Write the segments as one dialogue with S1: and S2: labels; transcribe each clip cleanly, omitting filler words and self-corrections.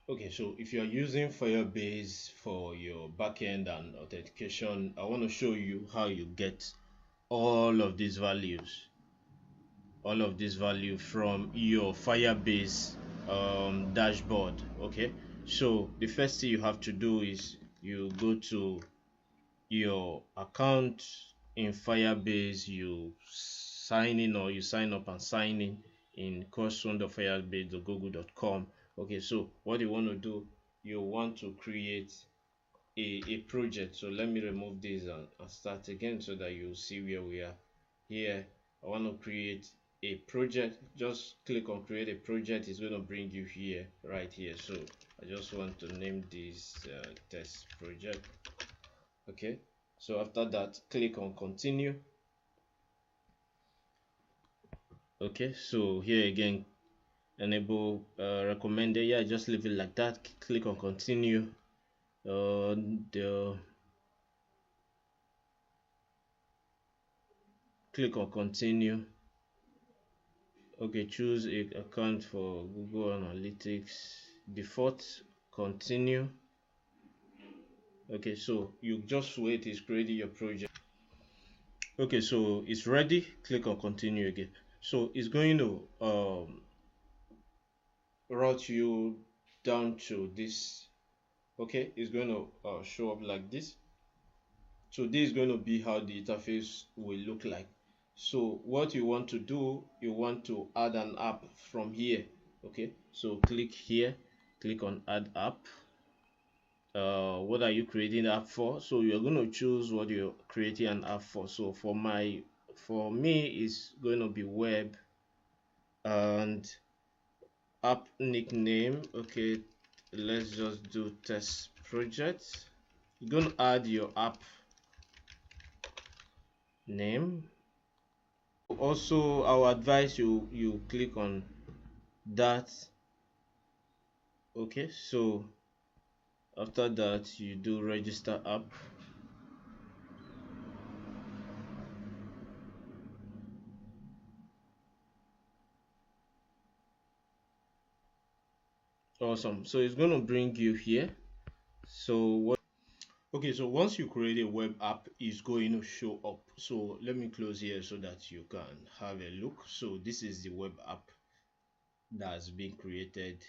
S1: Okay, so if you are using Firebase for your backend and authentication, I want to show you how you get all of these values from your Firebase dashboard. Okay, so the first thing you have to do is you go to your account in Firebase, you sign in, or you sign up and sign in course.firebase.google.com. Okay, so what you want to do, you want to create a project. So let me remove this and start again so that you see where we are. Here I want to create a project. Just click on create a project. It's going to bring you here, right here. So I just want to name this test project. Okay, so after that, click on continue. Okay, so here again, enable recommended. Yeah, just leave it like that. Click on continue. Click on continue. Okay, choose a account for Google Analytics default. Continue. Okay, so you just wait. It's creating your project. Okay, so it's ready. Click on continue again. So it's going to route you down to this. Okay, it's going to show up like this. So this is going to be how the interface will look like. So what you want to do, you want to add an app from here. Okay, so click here, click on add app. What are you creating the app for? So you're going to choose what you're creating an app for. So for me it's going to be web and app nickname. Okay, let's just do test project. You're going to add your app name. Also, I would advise you click on that. Okay, so after that you do register app. Awesome, so it's going to bring you here. So once you create a web app, it's going to show up. So let me close here so that you can have a look. So this is the web app that's been created.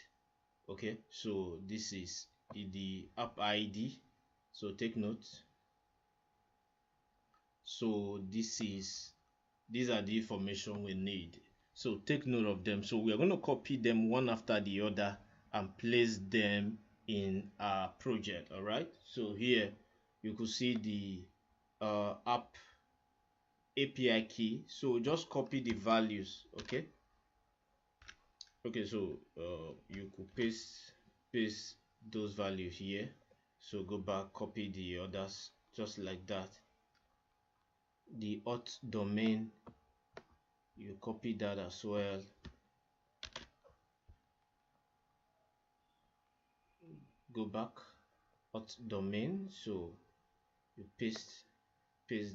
S1: Okay, so this is the app ID, so take note. So these are the information we need, so take note of them. So we are going to copy them one after the other and place them in our project. All right, so here you could see the app API key, so just copy the values. Okay, so you could paste those values here. So go back, copy the others just like that. The auth domain, you copy that as well. Go back, auth domain, so you paste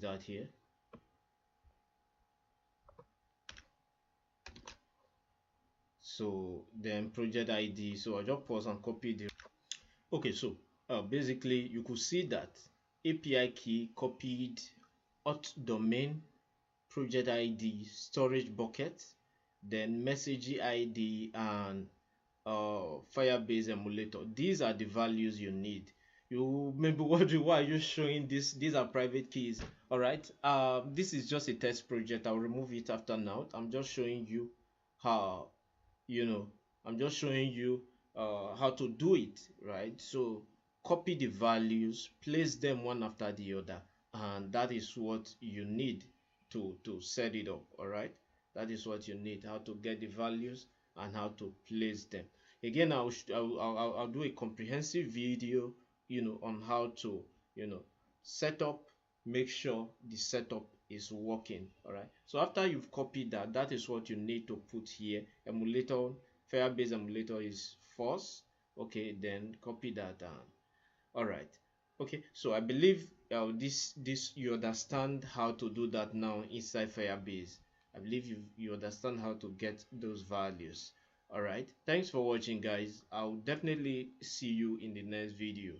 S1: that here. So then project ID, so I just pause and copy the. Okay, so basically you could see that API key copied, auth domain, project ID, storage bucket, then message ID, and Firebase emulator. These are the values you need. You may be wondering, why are you showing this? These are private keys. All right, this is just a test project. I'll remove it after now. I'm just showing you how, I'm just showing you how to do it, right? So copy the values, place them one after the other, and that is what you need to set it up. All right, that is what you need, how to get the values and how to place them. Again, I'll do a comprehensive video, on how to, set up, make sure the setup is working. All right, so after you've copied that, that is what you need to put here. Emulator, Firebase emulator is false. Okay, then copy that down. All right, okay, so I believe this you understand how to do that now inside Firebase. I believe you understand how to get those values. All right, thanks for watching, guys. I'll definitely see you in the next video.